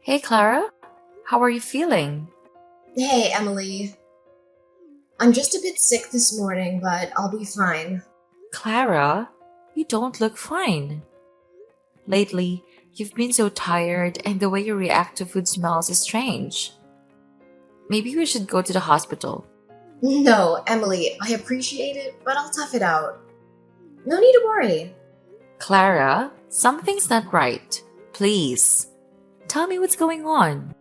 Hey Clara, how are you feeling? Hey, Emily. I'm just a bit sick this morning, but I'll be fine. Clara, you don't look fine. Lately, you've been so tired and the way you react to food smells is strange. Maybe we should go to the hospital. No, Emily, I appreciate it, but I'll tough it out. No need to worry. Clara, something's not right. Please, tell me what's going on.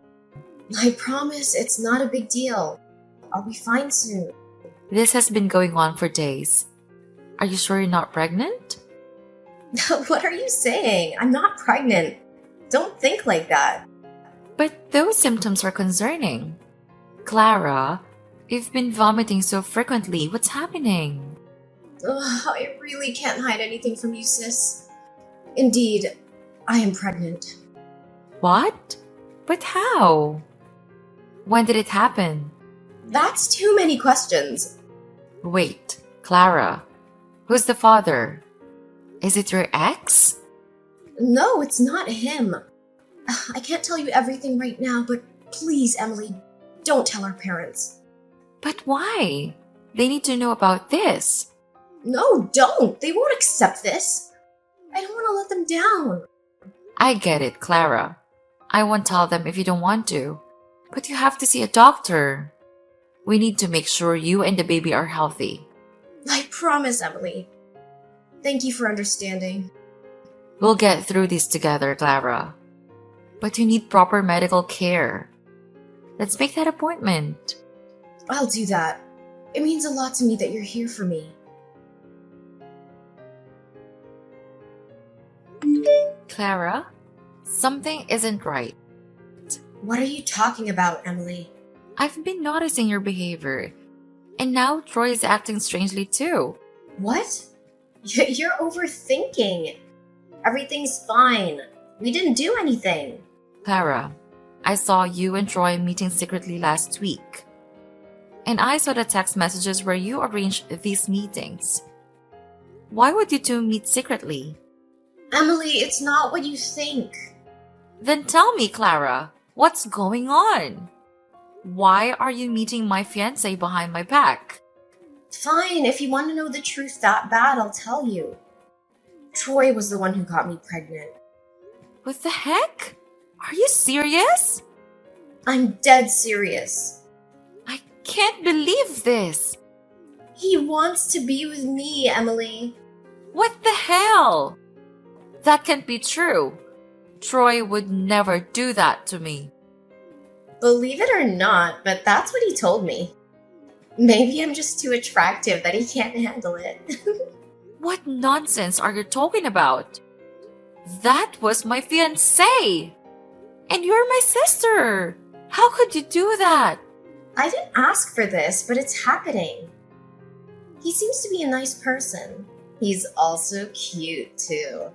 I promise it's not a big deal. I'll be fine soon. This has been going on for days. Are you sure you're not pregnant? What are you saying? I'm not pregnant. Don't think like that. But those symptoms are concerning. Clara, you've been vomiting so frequently. What's happening? Ugh, I really can't hide anything from you, sis. Indeed, I am pregnant. What? But how? When did it happen? That's too many questions. Wait, Clara. Who's the father? Is it your ex? No, it's not him. I can't tell you everything right now, but please, Emily, don't tell our parents. But why? They need to know about this. No, don't. They won't accept this. I don't want to let them down. I get it, Clara. I won't tell them if you don't want to. But you have to see a doctor. We need to make sure you and the baby are healthy. I promise, Emily. Thank you for understanding. We'll get through this together, Clara. But you need proper medical care. Let's make that appointment. I'll do that. It means a lot to me that you're here for me. Clara, something isn't right. What are you talking about, Emily? I've been noticing your behavior. And now Troy is acting strangely too. What? You're overthinking. Everything's fine. We didn't do anything. Clara, I saw you and Troy meeting secretly last week. And I saw the text messages where you arranged these meetings. Why would you two meet secretly? Emily, it's not what you think. Then tell me, Clara, what's going on? Why are you meeting my fiancé behind my back? Fine, if you want to know the truth that bad, I'll tell you. Troy was the one who got me pregnant. What the heck? Are you serious? I'm dead serious. I can't believe this. He wants to be with me, Emily. What the hell? That can't be true. Troy would never do that to me. Believe it or not, but that's what he told me. Maybe I'm just too attractive that he can't handle it. What nonsense are you talking about? That was my fiancé! And you're my sister! How could you do that? I didn't ask for this, but it's happening. He seems to be a nice person. He's also cute, too.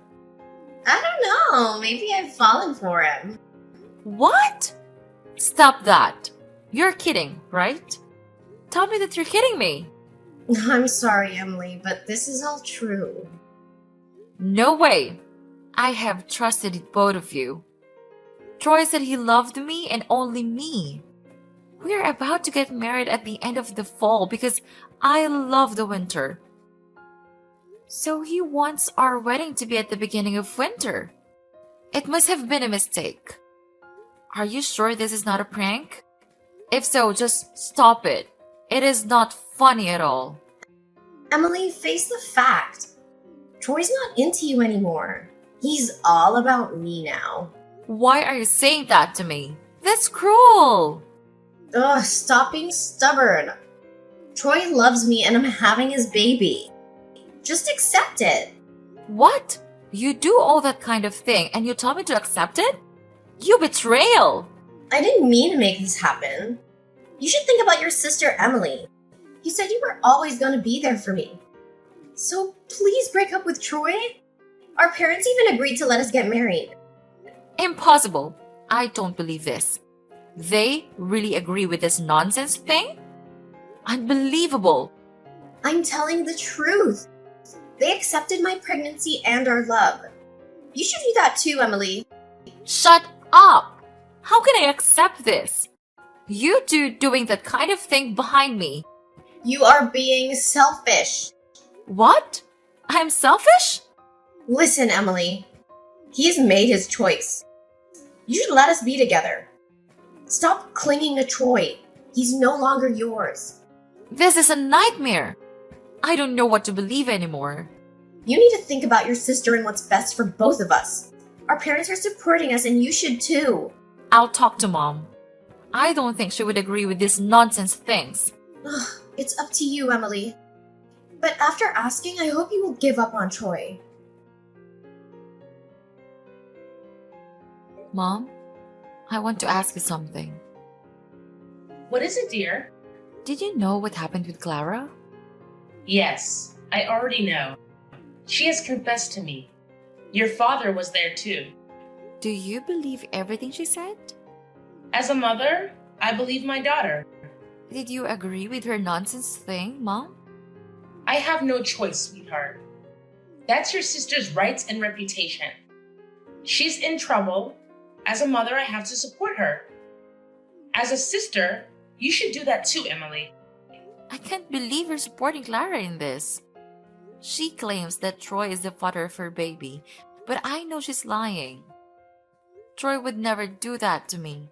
I don't know, maybe I've fallen for him. What? Stop that. You're kidding, right? Tell me that you're kidding me. I'm sorry, Emily, but this is all true. No way. I have trusted both of you. Troy said he loved me and only me. We're about to get married at the end of the fall because I love the winter. So he wants our wedding to be at the beginning of winter. It must have been a mistake. Are you sure this is not a prank? If so, just stop it. It is not funny at all. Emily, face the fact. Troy's not into you anymore. He's all about me now. Why are you saying that to me? That's cruel. Ugh, stop being stubborn. Troy loves me and I'm having his baby. Just accept it. What? You do all that kind of thing and you tell me to accept it? You betrayal! I didn't mean to make this happen. You should think about your sister, Emily. You said you were always going to be there for me. So please break up with Troy. Our parents even agreed to let us get married. Impossible. I don't believe this. They really agree with this nonsense thing? Unbelievable. I'm telling the truth. They accepted my pregnancy and our love. You should do that too, Emily. Shut up! How can I accept this? You two doing that kind of thing behind me. You are being selfish. What? I'm selfish? Listen, Emily. He's made his choice. You should let us be together. Stop clinging to Troy. He's no longer yours. This is a nightmare. I don't know what to believe anymore. You need to think about your sister and what's best for both of us. Our parents are supporting us and you should too. I'll talk to Mom. I don't think she would agree with these nonsense things. Ugh, it's up to you, Emily. But after asking, I hope you will give up on Troy. Mom, I want to ask you something. What is it, dear? Did you know what happened with Clara? Yes, I already know. She has confessed to me. Your father was there too. Do you believe everything she said? As a mother, I believe my daughter. Did you agree with her nonsense thing, Mom? I have no choice, sweetheart. That's your sister's rights and reputation. She's in trouble. As a mother, I have to support her. As a sister, you should do that too, Emily. I can't believe you're supporting Clara in this. She claims that Troy is the father of her baby, but I know she's lying. Troy would never do that to me.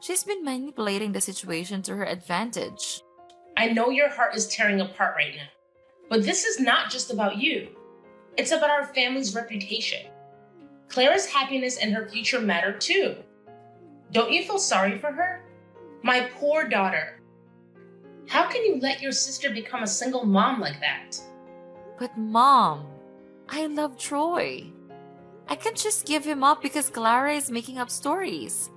She's been manipulating the situation to her advantage. I know your heart is tearing apart right now, but this is not just about you. It's about our family's reputation. Clara's happiness and her future matter too. Don't you feel sorry for her? My poor daughter. How can you let your sister become a single mom like that? But Mom, I love Troy. I can't just give him up because Clara is making up stories.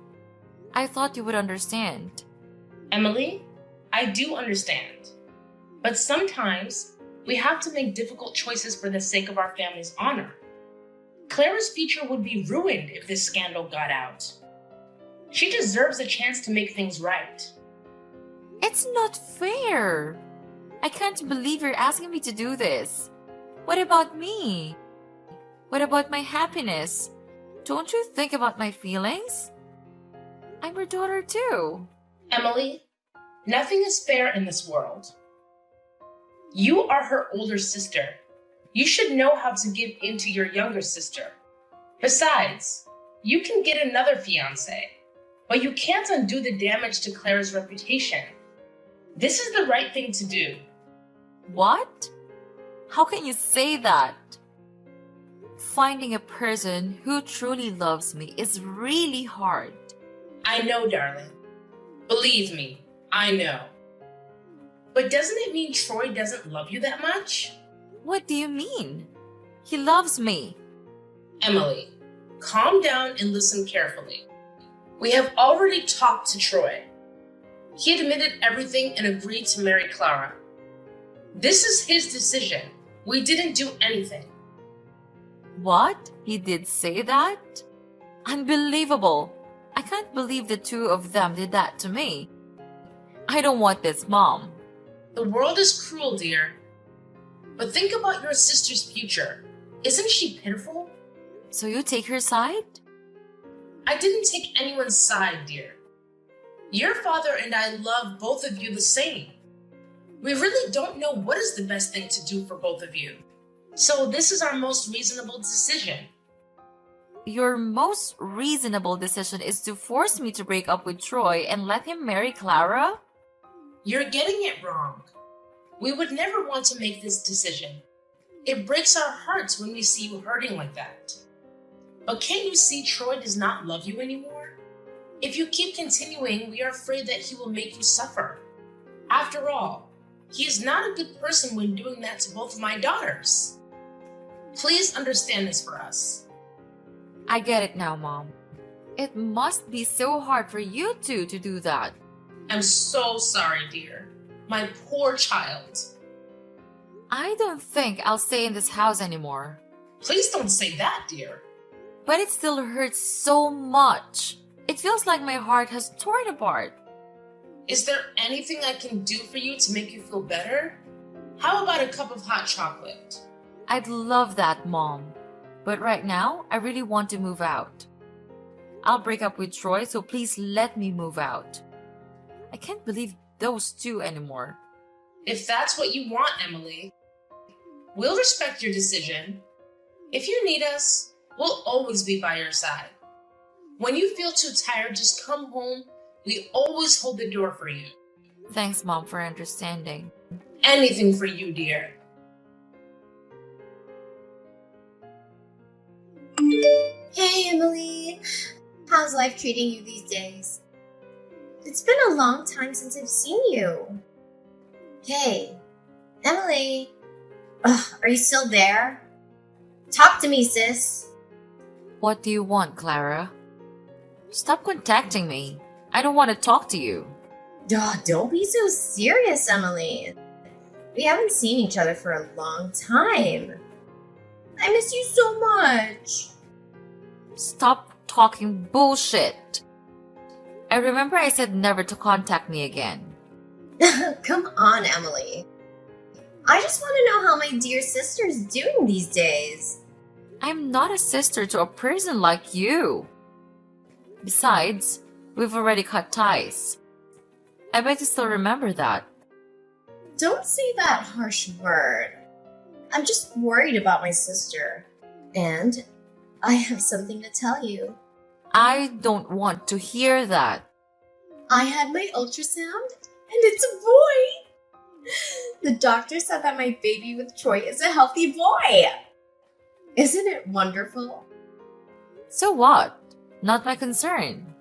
I thought you would understand. Emily, I do understand. But sometimes we have to make difficult choices for the sake of our family's honor. Clara's future would be ruined if this scandal got out. She deserves a chance to make things right. It's not fair. I can't believe you're asking me to do this. What about me? What about my happiness? Don't you think about my feelings? I'm your daughter too. Emily, nothing is fair in this world. You are her older sister. You should know how to give in to your younger sister. Besides, you can get another fiancé, but you can't undo the damage to Clara's reputation. This is the right thing to do. What? How can you say that? Finding a person who truly loves me is really hard. I know, darling. Believe me, I know. But doesn't it mean Troy doesn't love you that much? What do you mean? He loves me. Emily, calm down and listen carefully. We have already talked to Troy. He admitted everything and agreed to marry Clara. This is his decision. We didn't do anything. What? He did say that? Unbelievable. I can't believe the two of them did that to me. I don't want this, Mom. The world is cruel, dear. But think about your sister's future. Isn't she pitiful? So you take her side? I didn't take anyone's side, dear. Your father and I love both of you the same. We really don't know what is the best thing to do for both of you. So this is our most reasonable decision. Your most reasonable decision is to force me to break up with Troy and let him marry Clara? You're getting it wrong. We would never want to make this decision. It breaks our hearts when we see you hurting like that. But can't you see Troy does not love you anymore? If you keep continuing, we are afraid that he will make you suffer. After all, he is not a good person when doing that to both of my daughters. Please understand this for us. I get it now, Mom. It must be so hard for you two to do that. I'm so sorry, dear. My poor child. I don't think I'll stay in this house anymore. Please don't say that, dear. But it still hurts so much. It feels like my heart has torn apart. Is there anything I can do for you to make you feel better? How about a cup of hot chocolate? I'd love that, Mom. But right now, I really want to move out. I'll break up with Troy, so please let me move out. I can't believe those two anymore. If that's what you want, Emily, we'll respect your decision. If you need us, we'll always be by your side. When you feel too tired, just come home. We always hold the door for you. Thanks, Mom, for understanding. Anything for you, dear. Hey, Emily. How's life treating you these days? It's been a long time since I've seen you. Hey, Emily. Ugh, are you still there? Talk to me, sis. What do you want, Clara? Stop contacting me. I don't want to talk to you. Don't be so serious, Emily. We haven't seen each other for a long time. I miss you so much. Stop talking bullshit. I remember I said never to contact me again. Come on, Emily. I just want to know how my dear sister's doing these days. I'm not a sister to a person like you. Besides, we've already cut ties. I bet you still remember that. Don't say that harsh word. I'm just worried about my sister. And I have something to tell you. I don't want to hear that. I had my ultrasound, and it's a boy. The doctor said that my baby with Troy is a healthy boy. Isn't it wonderful? So what? Not my concern.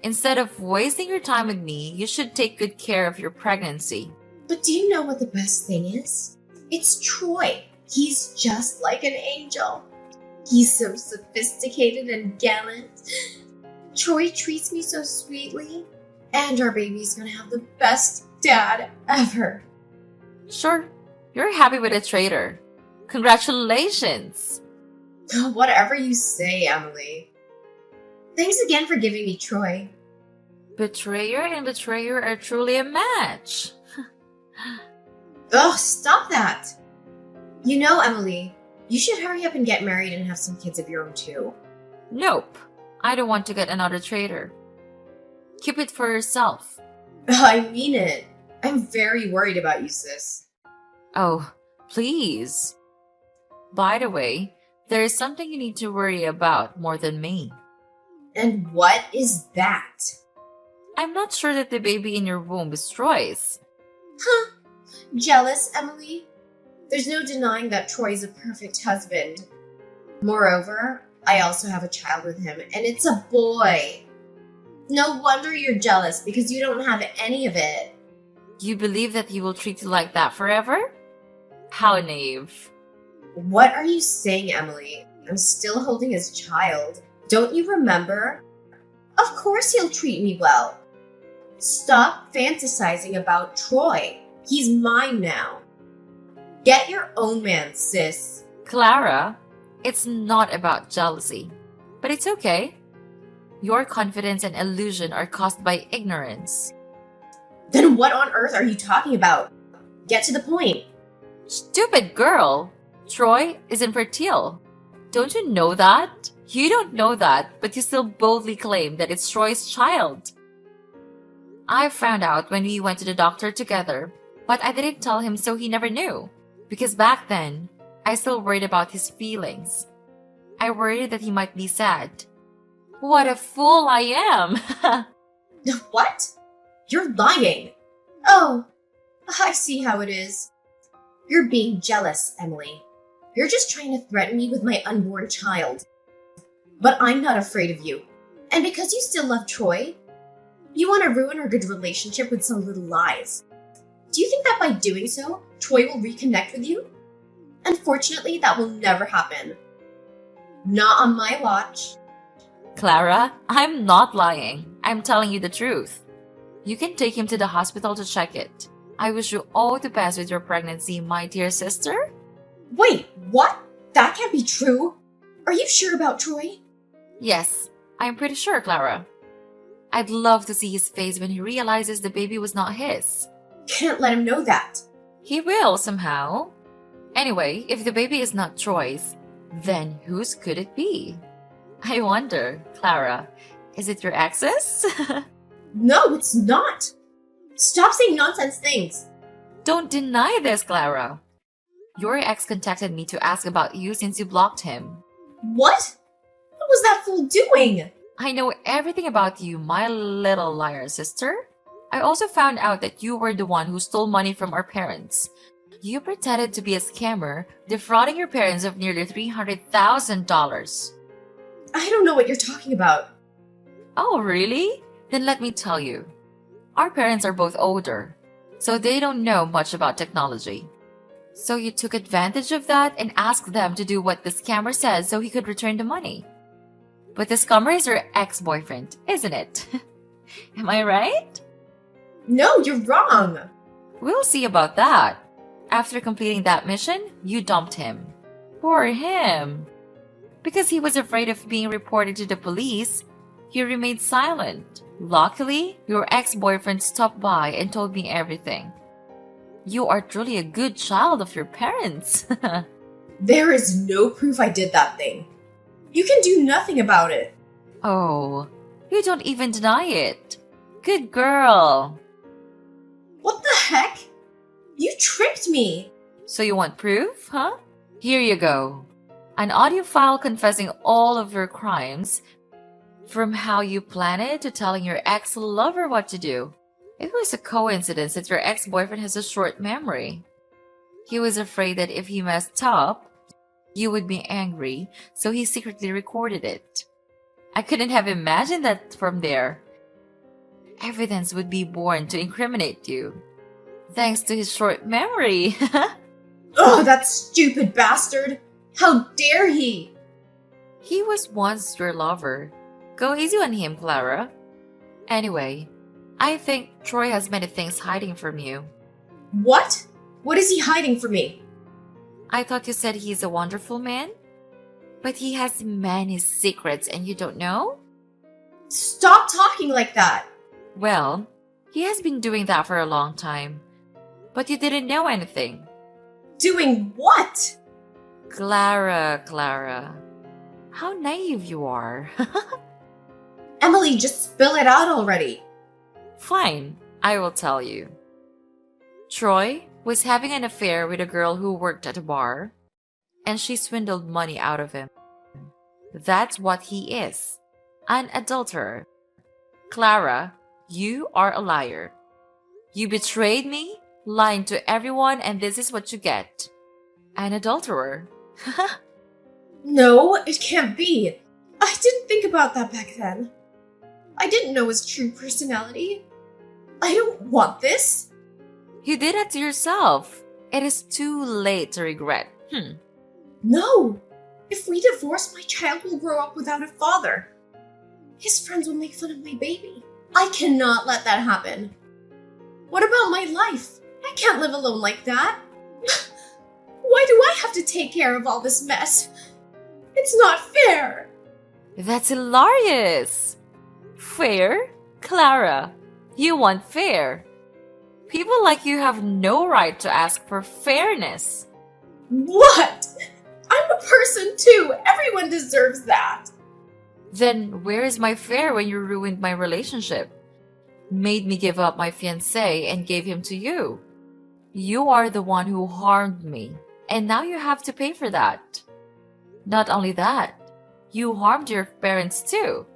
Instead of wasting your time with me, you should take good care of your pregnancy. But do you know what the best thing is? It's Troy. He's just like an angel. He's so sophisticated and gallant. Troy treats me so sweetly. And our baby's gonna have the best dad ever. Sure, you're happy with a traitor. Congratulations! Whatever you say, Emily. Thanks again for giving me Troy. Betrayer and betrayer are truly a match. Ugh, stop that! You know, Emily, you should hurry up and get married and have some kids of your own too. Nope, I don't want to get another traitor. Keep it for yourself. I mean it. I'm very worried about you, sis. Oh, please. By the way, there is something you need to worry about more than me. And what is that? I'm not sure that the baby in your womb is Troy's. Huh? Jealous, Emily? There's no denying that Troy's a perfect husband. Moreover, I also have a child with him, and it's a boy. No wonder you're jealous because you don't have any of it. You believe that he will treat you like that forever? How naive. What are you saying, Emily? I'm still holding his child. Don't you remember? Of course he'll treat me well. Stop fantasizing about Troy. He's mine now. Get your own man, sis. Clara, it's not about jealousy. But it's okay. Your confidence and illusion are caused by ignorance. Then what on earth are you talking about? Get to the point. Stupid girl! Troy is infertile. Don't you know that? You don't know that, but you still boldly claim that it's Troy's child. I found out when we went to the doctor together, but I didn't tell him so he never knew. Because back then, I still worried about his feelings. I worried that he might be sad. What a fool I am! What? You're lying. Oh, I see how it is. You're being jealous, Emily. You're just trying to threaten me with my unborn child. But I'm not afraid of you. And because you still love Troy, you want to ruin our good relationship with some little lies. Do you think that by doing so, Troy will reconnect with you? Unfortunately, that will never happen. Not on my watch. Clara, I'm not lying. I'm telling you the truth. You can take him to the hospital to check it. I wish you all the best with your pregnancy, my dear sister. Wait, what? That can't be true. Are you sure about Troy? Yes, I'm pretty sure, Clara. I'd love to see his face when he realizes the baby was not his. Can't let him know that. He will somehow. Anyway, if the baby is not Troy's, then whose could it be? I wonder, Clara, Is it your exes? No, it's not. Stop saying nonsense things. Don't deny this, Clara. Your ex contacted me to ask about you since you blocked him. What? What was that fool doing? I know everything about you, my little liar sister. I also found out that you were the one who stole money from our parents. You pretended to be a scammer, defrauding your parents of nearly $300,000. I don't know what you're talking about. Oh, really? Then let me tell you. Our parents are both older, so they don't know much about technology. So you took advantage of that and asked them to do what the scammer says so he could return the money. But the scammer is your ex-boyfriend, isn't it? Am I right? No, you're wrong. We'll see about that. After completing that mission, you dumped him. Poor him. Because he was afraid of being reported to the police, he remained silent. Luckily, your ex-boyfriend stopped by and told me everything. You are truly a good child of your parents. There is no proof I did that thing. You can do nothing about it. Oh, you don't even deny it. Good girl. What the heck? You tricked me. So you want proof, huh? Here you go. An audio file confessing all of your crimes, from how you planned it to telling your ex-lover what to do. It was a coincidence that your ex-boyfriend has a short memory. He was afraid that if he messed up, you would be angry, so he secretly recorded it. I couldn't have imagined that from there. Evidence would be born to incriminate you. Thanks to his short memory. Oh, that stupid bastard. How dare he? He was once your lover. Go easy on him, Clara. Anyway, I think Troy has many things hiding from you. What? What is he hiding from me? I thought you said he's a wonderful man? But he has many secrets and you don't know? Stop talking like that. Well, he has been doing that for a long time. But you didn't know anything. Doing what? Clara. How naive you are. Emily, just spill it out already. Fine, I will tell you. Troy was having an affair with a girl who worked at a bar, and she swindled money out of him. That's what he is, an adulterer. Clara, you are a liar. You betrayed me, lying to everyone, and this is what you get. An adulterer. No, it can't be. I didn't think about that back then. I didn't know his true personality. I don't want this. You did it to yourself. It is too late to regret. No. If we divorce, my child will grow up without a father. His friends will make fun of my baby. I cannot let that happen. What about my life? I can't live alone like that. Why do I have to take care of all this mess? It's not fair. That's hilarious. Fair? Clara, you want fair. People like you have no right to ask for fairness. What? I'm a person too. Everyone deserves that. Then where is my fair when you ruined my relationship? Made me give up my fiancé and gave him to you. You are the one who harmed me, and now you have to pay for that. Not only that, you harmed your parents too.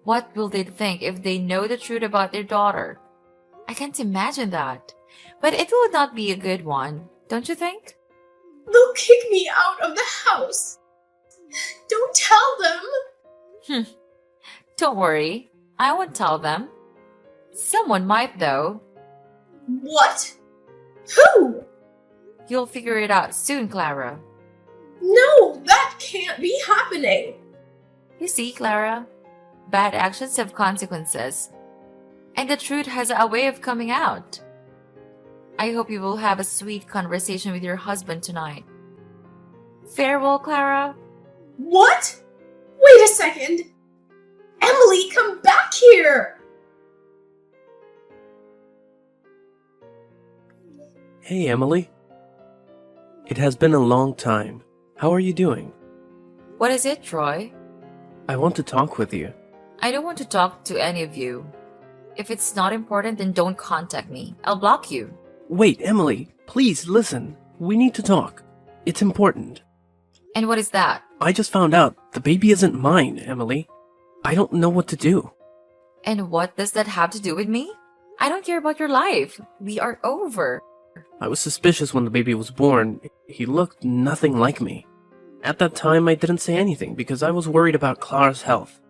What will they think if they know the truth about their daughter? I can't imagine that. But it will not be a good one, don't you think? They'll kick me out of the house. Don't tell them. Don't worry, I won't tell them. Someone might though. What? Who? You'll figure it out soon, Clara. No, that can't be happening. You see, Clara, bad actions have consequences. And the truth has a way of coming out. I hope you will have a sweet conversation with your husband tonight. Farewell, Clara. What? Wait a second. Emily, come back here. Hey, Emily. It has been a long time. How are you doing? What is it, Troy? I want to talk with you. I don't want to talk to any of you. If it's not important, then don't contact me. I'll block you. Wait, Emily, please listen. We need to talk. It's important. And what is that? I just found out the baby isn't mine, Emily. I don't know what to do. And what does that have to do with me? I don't care about your life. We are over. I was suspicious when the baby was born. He looked nothing like me. At that time, I didn't say anything because I was worried about Clara's health.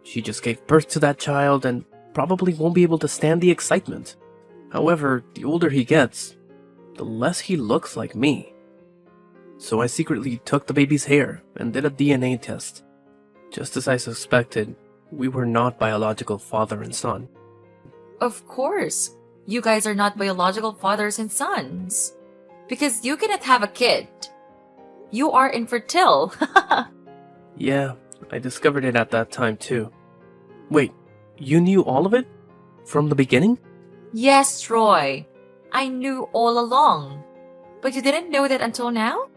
She just gave birth to that child and probably won't be able to stand the excitement. However, the older he gets, the less he looks like me. So I secretly took the baby's hair and did a DNA test. Just as I suspected, we were not biological father and son. Of course. You guys are not biological fathers and sons. Because you cannot have a kid. You are infertile. Yeah, I discovered it at that time too. Wait, you knew all of it? From the beginning? Yes, Troy. I knew all along. But you didn't know that until now?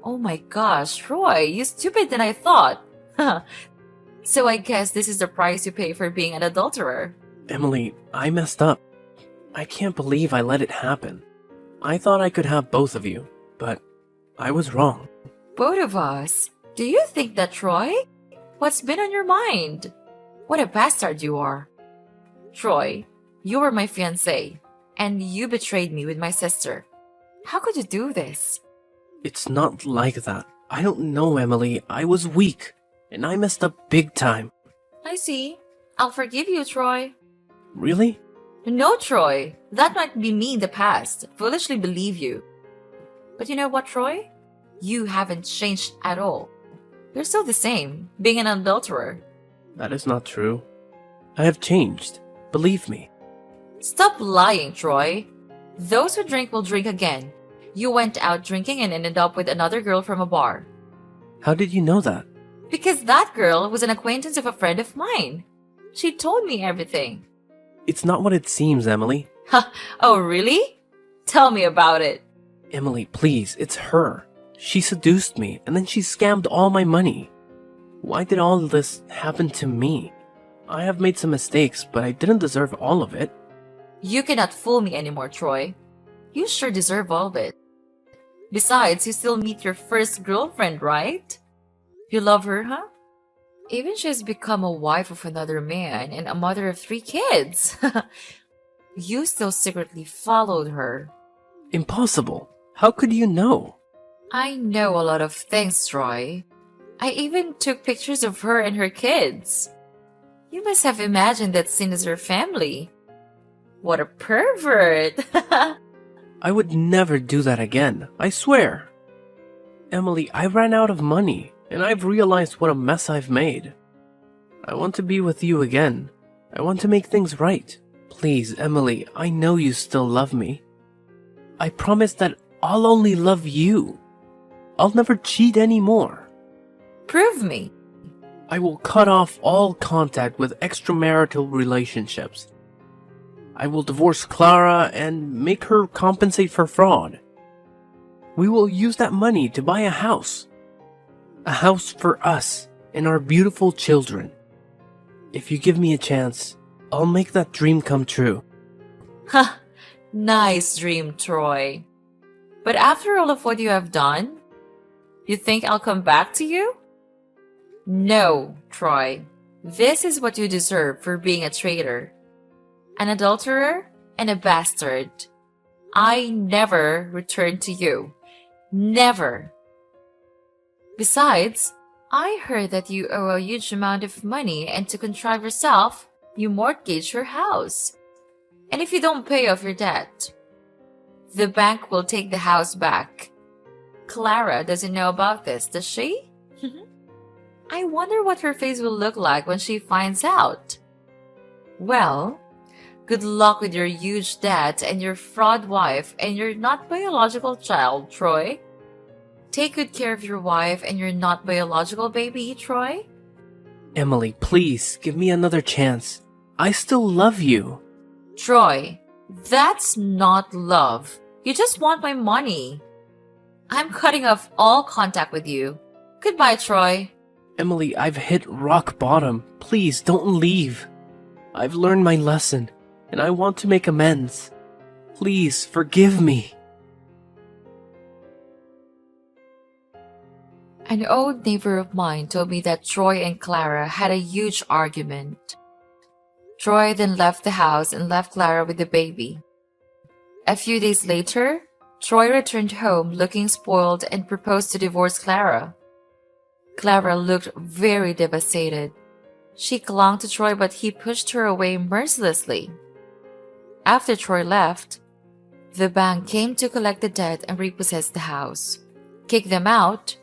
Oh my gosh, Troy, you're stupid than I thought. So I guess this is the price you pay for being an adulterer. Emily, I messed up. I can't believe I let it happen. I thought I could have both of you, but I was wrong. Both of us? Do you think that, Troy? What's been on your mind? What a bastard you are. Troy, you were my fiancé, and you betrayed me with my sister. How could you do this? It's not like that. I don't know, Emily. I was weak, and I messed up big time. I see. I'll forgive you, Troy. Really? No, Troy. That might be me in the past. Foolishly believe you. But you know what, Troy? You haven't changed at all. You're still the same, being an adulterer. That is not true. I have changed. Believe me. Stop lying, Troy. Those who drink will drink again. You went out drinking and ended up with another girl from a bar. How did you know that? Because that girl was an acquaintance of a friend of mine. She told me everything. It's not what it seems, Emily. Oh, really? Tell me about it. Emily, please, it's her. She seduced me, and then she scammed all my money. Why did all this happen to me? I have made some mistakes, but I didn't deserve all of it. You cannot fool me anymore, Troy. You sure deserve all of it. Besides, you still meet your first girlfriend, right? You love her, huh? Even she's become a wife of another man and a mother of 3 kids. You still secretly followed her. Impossible. How could you know? I know a lot of things, Troy. I even took pictures of her and her kids. You must have imagined that scene as her family. What a pervert! I would never do that again, I swear. Emily, I ran out of money, and I've realized what a mess I've made. I want to be with you again. I want to make things right. Please, Emily, I know you still love me. I promise that I'll only love you. I'll never cheat anymore. Prove me. I will cut off all contact with extramarital relationships. I will divorce Clara and make her compensate for fraud. We will use that money to buy a house. A house for us and our beautiful children. If you give me a chance, I'll make that dream come true. Ha! Nice dream, Troy. But after all of what you have done, you think I'll come back to you? No, Troy. This is what you deserve for being a traitor. An adulterer and a bastard. I never return to you. Never. Besides, I heard that you owe a huge amount of money and to contrive yourself, you mortgage your house. And if you don't pay off your debt, the bank will take the house back. Clara doesn't know about this, does she? I wonder what her face will look like when she finds out. Well, good luck with your huge debt and your fraud wife and your not biological child, Troy. Take good care of your wife and your not biological baby, Troy. Emily, please, give me another chance. I still love you. Troy, that's not love. You just want my money. I'm cutting off all contact with you. Goodbye, Troy. Emily, I've hit rock bottom. Please, don't leave. I've learned my lesson, and I want to make amends. Please, forgive me. An old neighbor of mine told me that Troy and Clara had a huge argument. Troy then left the house and left Clara with the baby. A few days later, Troy returned home looking spoiled and proposed to divorce Clara. Clara looked very devastated. She clung to Troy, but he pushed her away mercilessly. After Troy left, the bank came to collect the debt and repossess the house. Kick them out.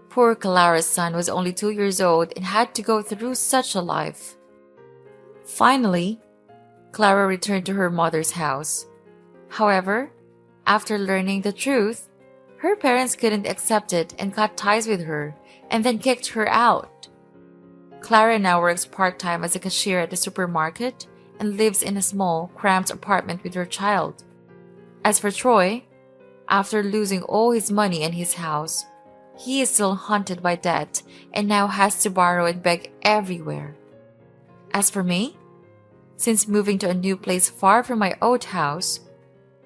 Poor Clara's son was only 2 years old and had to go through such a life. Finally, Clara returned to her mother's house. However, after learning the truth, her parents couldn't accept it and cut ties with her and then kicked her out. Clara now works part-time as a cashier at the supermarket and lives in a small, cramped apartment with her child. As for Troy, after losing all his money and his house, he is still haunted by debt and now has to borrow and beg everywhere. As for me, since moving to a new place far from my old house,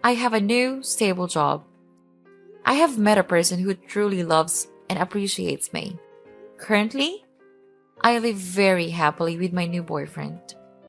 I have a new, stable job. I have met a person who truly loves and appreciates me. Currently, I live very happily with my new boyfriend.